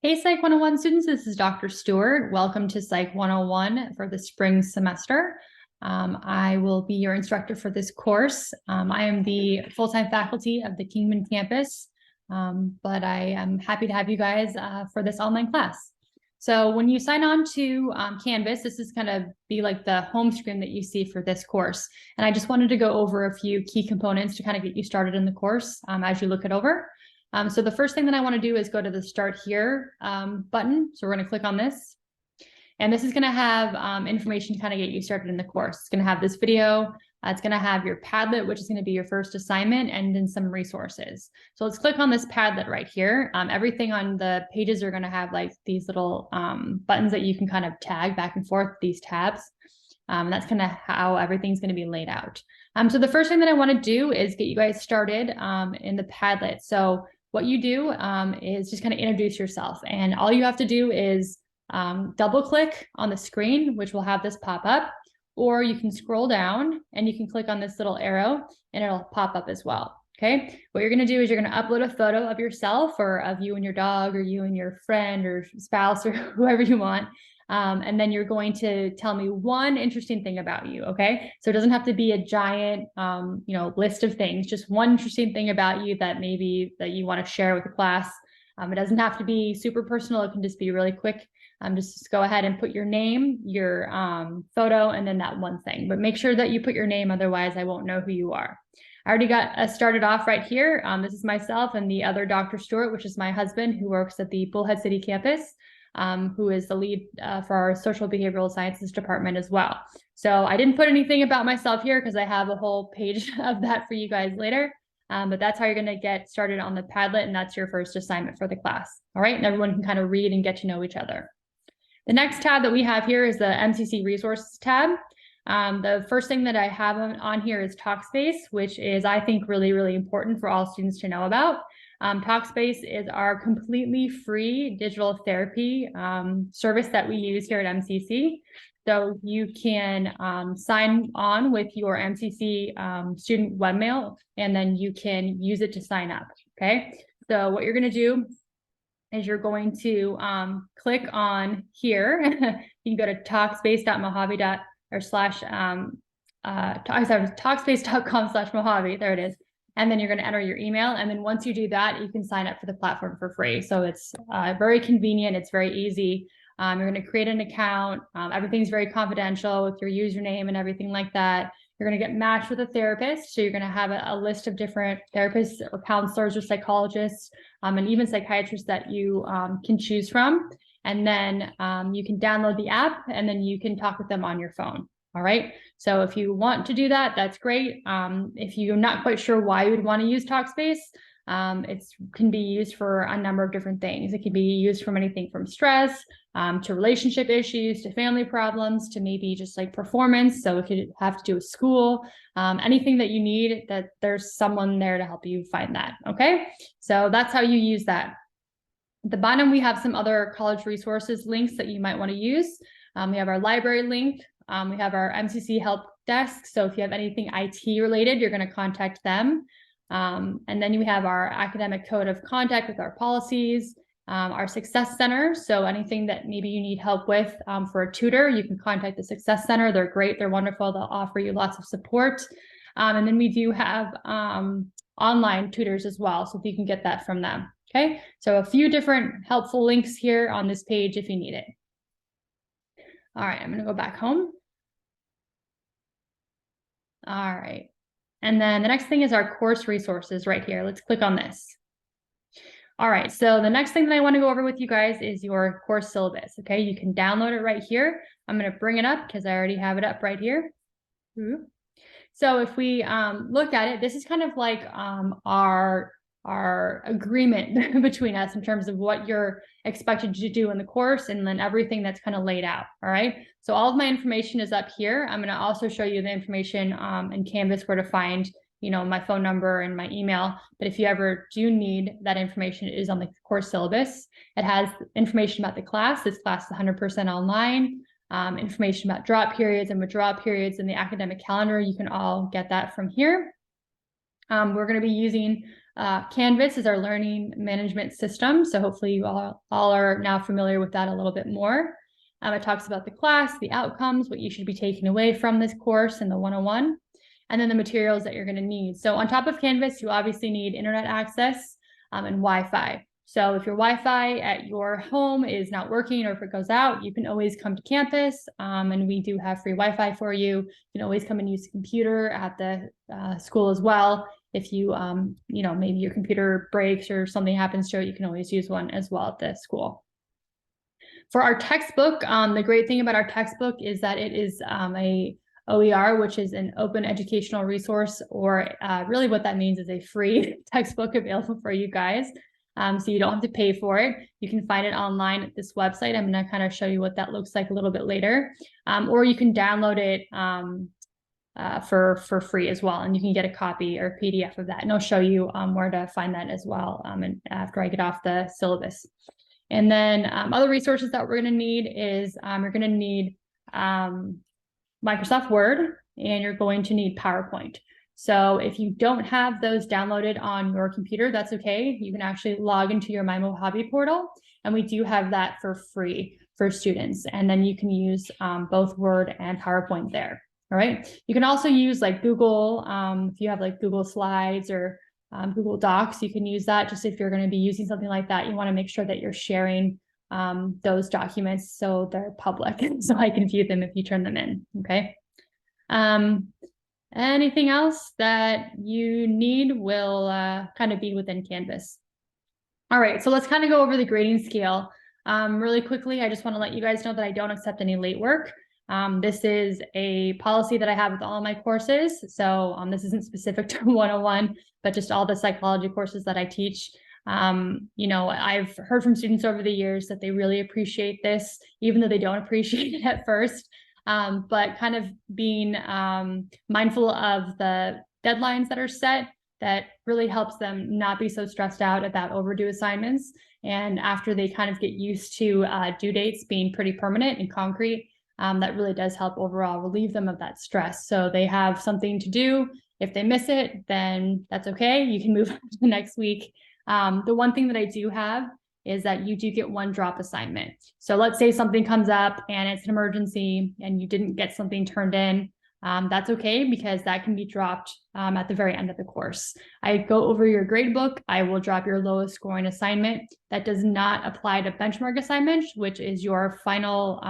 Hey, Psych 101 students, this is Dr. Stewart. Welcome to Psych 101 for the spring semester. I will be your instructor for this course. I am the full-time faculty of the Kingman campus, but I am happy to have you guys for this online class. So when you sign on to Canvas, this is going to be like the home screen that you see for this course. And I just wanted to go over a few key components to kind of get you started in the course as you look it over. So the first thing that I want to do is go to the Start Here button. So we're going to click on this. And this is going to have information to kind of get you started in the course. It's going to have this video. It's going to have your Padlet, which is going to be your first assignment, and then some resources. So let's click on this Padlet right here. Everything on the pages are going to have like these little buttons that you can kind of tag back and forth, these tabs. That's kind of how everything's going to be laid out. So the first thing that I want to do is get you guys started in the Padlet. So what you do is just kind of introduce yourself, and all you have to do is double click on the screen, which will have this pop up, or you can scroll down and you can click on this little arrow and it'll pop up as well. Okay, what you're going to do is you're going to upload a photo of yourself or of you and your dog or you and your friend or spouse or whoever you want. And then you're going to tell me one interesting thing about you, okay? So it doesn't have to be a giant, list of things, just one interesting thing about you that maybe that you want to share with the class. It doesn't have to be super personal. It can just be really quick. Just go ahead and put your name, your photo, and then that one thing. But make sure that you put your name, otherwise I won't know who you are. I already got started off right here. This is myself and the other Dr. Stewart, which is my husband who works at the Bullhead City campus. Who is the lead for our social behavioral sciences department as well. So I didn't put anything about myself here because I have a whole page of that for you guys later. But that's how you're going to get started on the Padlet, and that's your first assignment for the class. All right, and everyone can kind of read and get to know each other. The next tab that we have here is the MCC Resources tab. The first thing that I have on here is Talkspace, which is, I think, really, really important for all students to know about. Talkspace is our completely free digital therapy service that we use here at MCC. So you can sign on with your MCC student webmail, and then you can use it to sign up, okay? So what you're gonna do is you're going to click on here. You can go to talkspace.mojave.com/Mojave, there it is. And then you're going to enter your email. And then once you do that, you can sign up for the platform for free. So it's very convenient. It's very easy. You're going to create an account. Everything's very confidential with your username and everything like that. You're going to get matched with a therapist. So you're going to have a list of different therapists or counselors or psychologists and even psychiatrists that you can choose from. And then you can download the app and then you can talk with them on your phone. All right. So if you want to do that, that's great. If you're not quite sure why you would want to use Talkspace, it can be used for a number of different things. It can be used from anything from stress to relationship issues, to family problems, to maybe just like performance. So if you have to do with school, anything that you need, that there's someone there to help you find that. Okay. So that's how you use that. At the bottom, we have some other college resources links that you might want to use. We have our library link. We have our MCC help desk. So if you have anything IT related, you're going to contact them. And then we have our academic code of conduct with our policies, our success center. So anything that maybe you need help with for a tutor, you can contact the success center. They're great. They're wonderful. They'll offer you lots of support. And then we do have online tutors as well. So you can get that from them. Okay. So a few different helpful links here on this page if you need it. All right, I'm going to go back home. All right. And then the next thing is our course resources right here. Let's click on this. All right, so the next thing that I want to go over with you guys is your course syllabus. Okay, you can download it right here. I'm going to bring it up because I already have it up right here. So if we look at it, this is kind of like our agreement between us in terms of what you're expected to do in the course, and then everything that's kind of laid out. All right. So all of my information is up here. I'm going to also show you the information in Canvas where to find, my phone number and my email. But if you ever do need that information, it is on the course syllabus. It has information about the class. This class is 100% online. Information about drop periods and withdrawal periods in the academic calendar. You can all get that from here. We're going to be using Canvas is our learning management system. So hopefully you all are now familiar with that a little bit more. It talks about the class, the outcomes, what you should be taking away from this course in the 101, and then the materials that you're going to need. So on top of Canvas, you obviously need internet access and Wi-Fi. So if your Wi-Fi at your home is not working, or if it goes out, you can always come to campus, and we do have free Wi-Fi for you. You can always come and use the computer at the school as well. If you, maybe your computer breaks or something happens to it, you can always use one as well at the school. For our textbook, the great thing about our textbook is that it is a OER, which is an open educational resource, or really what that means is a free textbook available for you guys. So you don't have to pay for it. You can find it online at this website. I'm going to kind of show you what that looks like a little bit later. Or you can download it for free as well. And you can get a copy or PDF of that. And I'll show you where to find that as well and after I get off the syllabus. And then other resources that we're going to need is you're going to need Microsoft Word, and you're going to need PowerPoint. So if you don't have those downloaded on your computer, that's okay. You can actually log into your My Mojave portal, and we do have that for free for students. And then you can use both Word and PowerPoint there. All right. You can also use like Google, if you have like Google Slides or Google Docs, you can use that. Just if you're going to be using something like that, you want to make sure that you're sharing those documents so they're public, so I can view them if you turn them in. Okay. Anything else that you need will kind of be within Canvas. All right, so let's kind of go over the grading scale really quickly. I just want to let you guys know that I don't accept any late work. This is a policy that I have with all of my courses. So this isn't specific to 101, but just all the psychology courses that I teach. I've heard from students over the years that they really appreciate this, even though they don't appreciate it at first. But kind of being mindful of the deadlines that are set, that really helps them not be so stressed out about overdue assignments. And after they kind of get used to due dates being pretty permanent and concrete, that really does help overall relieve them of that stress. So they have something to do. If they miss it, then that's okay. You can move on to the next week. The one thing that I do have is that you do get one drop assignment. So let's say something comes up and it's an emergency and you didn't get something turned in. That's okay, because that can be dropped at the very end of the course. I go over your grade book. I will drop your lowest scoring assignment. That does not apply to benchmark assignment, which is your final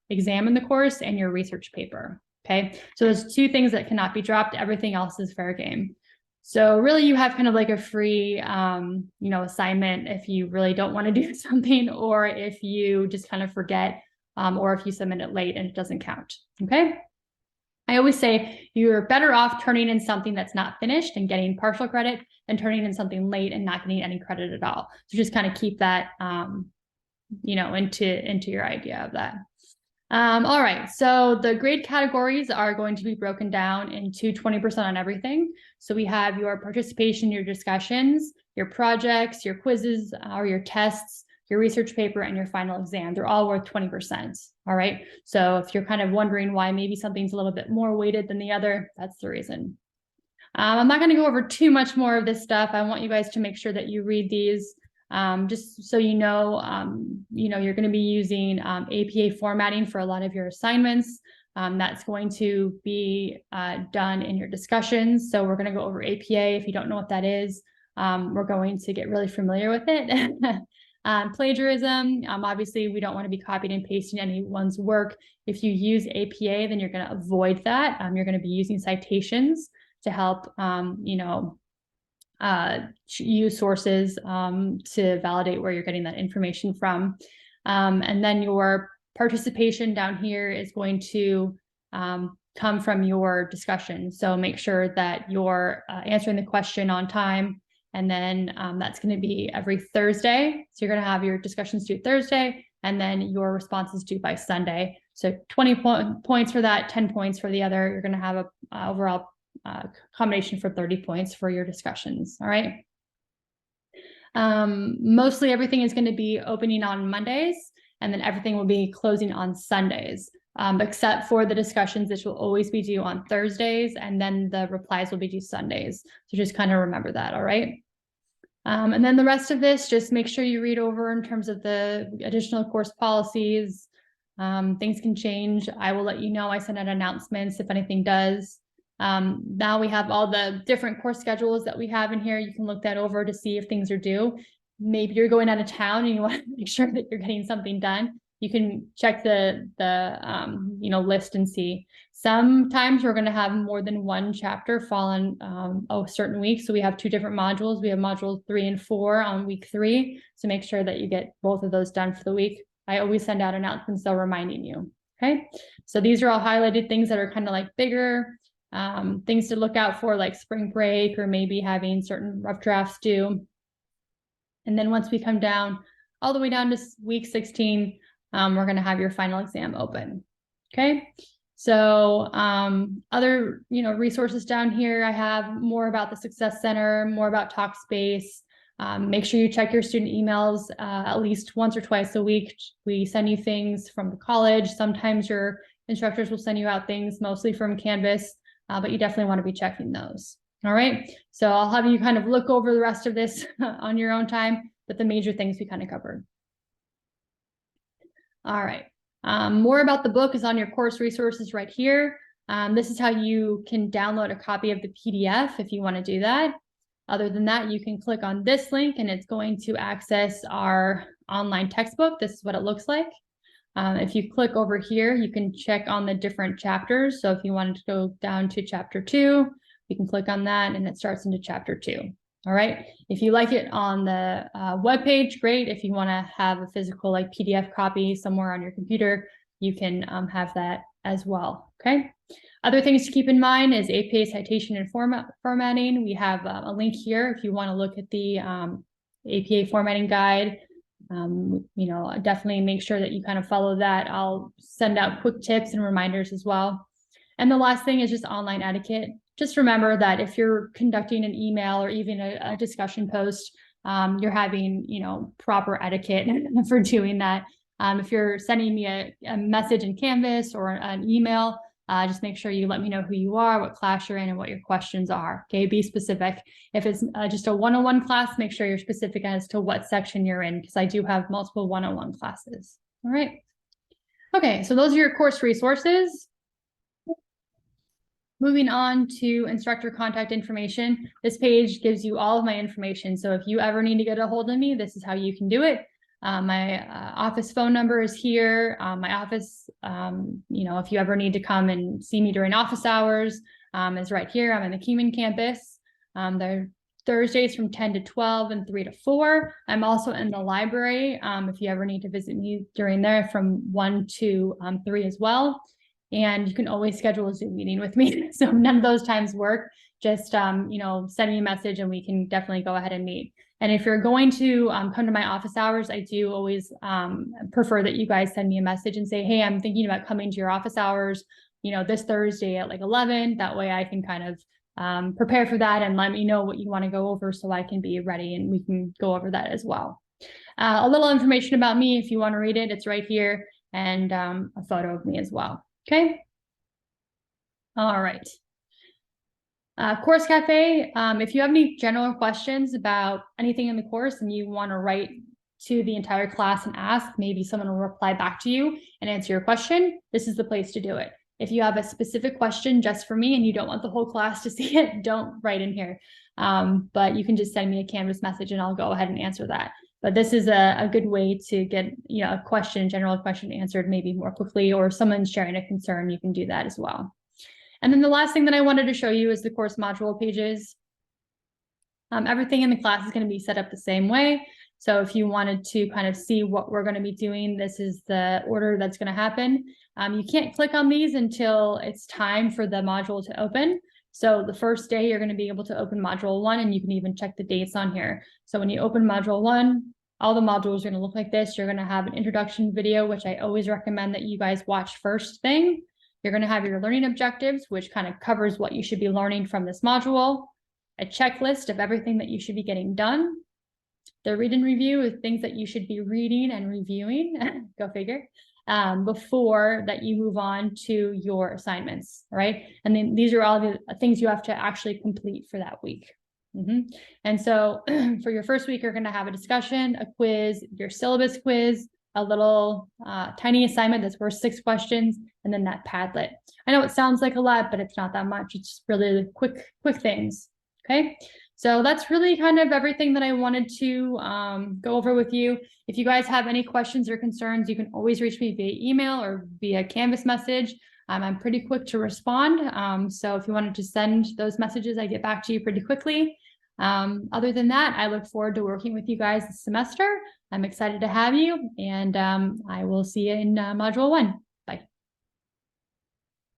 exam in the course and your research paper. Okay, so there's two things that cannot be dropped. Everything else is fair game. So really you have kind of like a free, assignment if you really don't want to do something, or if you just kind of forget, or if you submit it late and it doesn't count. Okay. I always say you're better off turning in something that's not finished and getting partial credit than turning in something late and not getting any credit at all. So just kind of keep that, into your idea of that. All right, so the grade categories are going to be broken down into 20% on everything. So we have your participation, your discussions, your projects, your quizzes, or your tests, your research paper, and your final exam. They're all worth 20%. All right, so if you're kind of wondering why maybe something's a little bit more weighted than the other, that's the reason. I'm not going to go over too much more of this stuff. I want you guys to make sure that you read these. Just so you know, you're going to be using APA formatting for a lot of your assignments. That's going to be done in your discussions. So we're going to go over APA. If you don't know what that is, we're going to get really familiar with it. Plagiarism, obviously we don't want to be copying and pasting anyone's work. If you use APA, then you're going to avoid that. You're going to be using citations to help, use sources to validate where you're getting that information from. And then your participation down here is going to come from your discussion. So make sure that you're answering the question on time. And then that's going to be every Thursday. So you're going to have your discussions due Thursday, and then your responses due by Sunday. So 20 points for that, 10 points for the other. You're going to have a overall combination for 30 points for your discussions. All right. Mostly everything is going to be opening on Mondays, and then everything will be closing on Sundays, except for the discussions, which will always be due on Thursdays, and then the replies will be due Sundays. So just kind of remember that. All right. And then the rest of this, just make sure you read over in terms of the additional course policies. Things can change. I will let you know. I send out announcements if anything does. Now we have all the different course schedules that we have in here. You can look that over to see if things are due. Maybe you're going out of town and you want to make sure that you're getting something done. You can check the list and see. Sometimes we're going to have more than one chapter fall on a certain week. So we have 2 different modules. We have modules 3 and 4 on week 3. So make sure that you get both of those done for the week. I always send out announcements, though, reminding you. Okay. So these are all highlighted things that are kind of like bigger things to look out for, like spring break or maybe having certain rough drafts due. And then once we come down all the way down to week 16, we're going to have your final exam open. Okay. So other, resources down here, I have more about the Success Center, more about Talkspace. Make sure you check your student emails at least once or twice a week. We send you things from the college. Sometimes your instructors will send you out things, mostly from Canvas, but you definitely want to be checking those. All right. So I'll have you kind of look over the rest of this on your own time, but the major things we kind of covered. All right. More about the book is on your course resources right here. This is how you can download a copy of the PDF if you want to do that. Other than that, you can click on this link and it's going to access our online textbook. This is what it looks like. If you click over here, you can check on the different chapters. So if you wanted to go down to chapter 2, you can click on that and it starts into chapter 2. All right. If you like it on the webpage, great. If you want to have a physical like PDF copy somewhere on your computer, you can have that as well. Okay. Other things to keep in mind is APA citation and formatting. We have a link here if you want to look at the APA formatting guide. Definitely make sure that you kind of follow that. I'll send out quick tips and reminders as well. And the last thing is just online etiquette. Just remember that if you're conducting an email or even a discussion post, you're having, proper etiquette for doing that. If you're sending me a message in Canvas or an email, just make sure you let me know who you are, what class you're in, and what your questions are. Okay, be specific. If it's just a 101 class, make sure you're specific as to what section you're in, because I do have multiple 101 classes. All right. Okay, so those are your course resources. Moving on to instructor contact information. This page gives you all of my information. So if you ever need to get a hold of me, this is how you can do it. My office phone number is here. My office, if you ever need to come and see me during office hours, is right here. I'm in the Keenan campus. They're Thursdays from 10 to 12 and 3 to 4. I'm also in the library. If you ever need to visit me during there from 1 to 3 as well. And you can always schedule a Zoom meeting with me. So none of those times work. Just, send me a message and we can definitely go ahead and meet. And if you're going to come to my office hours, I do always prefer that you guys send me a message and say, hey, I'm thinking about coming to your office hours, this Thursday at like 11. That way I can kind of prepare for that and let me know what you want to go over so I can be ready and we can go over that as well. A little information about me, if you want to read it, it's right here, and a photo of me as well. Okay. All right. Course Cafe, if you have any general questions about anything in the course and you want to write to the entire class and ask, maybe someone will reply back to you and answer your question, this is the place to do it. If you have a specific question just for me and you don't want the whole class to see it, don't write in here. But you can just send me a Canvas message and I'll go ahead and answer that. But this is a good way to get a general question answered maybe more quickly, or if someone's sharing a concern, you can do that as well. And then the last thing that I wanted to show you is the course module pages. Everything in the class is going to be set up the same way. So if you wanted to kind of see what we're going to be doing, this is the order that's going to happen. You can't click on these until it's time for the module to open. So the first day you're going to be able to open module 1, and you can even check the dates on here. So when you open module 1, all the modules are going to look like this. You're going to have an introduction video, which I always recommend that you guys watch first thing. You're going to have your learning objectives, which kind of covers what you should be learning from this module, a checklist of everything that you should be getting done. The read and review is things that you should be reading and reviewing, go figure, before that you move on to your assignments, right? And then these are all the things you have to actually complete for that week. And so for your first week, you're going to have a discussion, a quiz, your syllabus quiz, a little tiny assignment that's worth 6 questions, and then that Padlet. I know it sounds like a lot, but it's not that much. It's really quick things. Okay. So that's really kind of everything that I wanted to go over with you. If you guys have any questions or concerns, you can always reach me via email or via Canvas message. I'm pretty quick to respond. So if you wanted to send those messages, I get back to you pretty quickly. Other than that, I look forward to working with you guys this semester. I'm excited to have you, and I will see you in Module 1.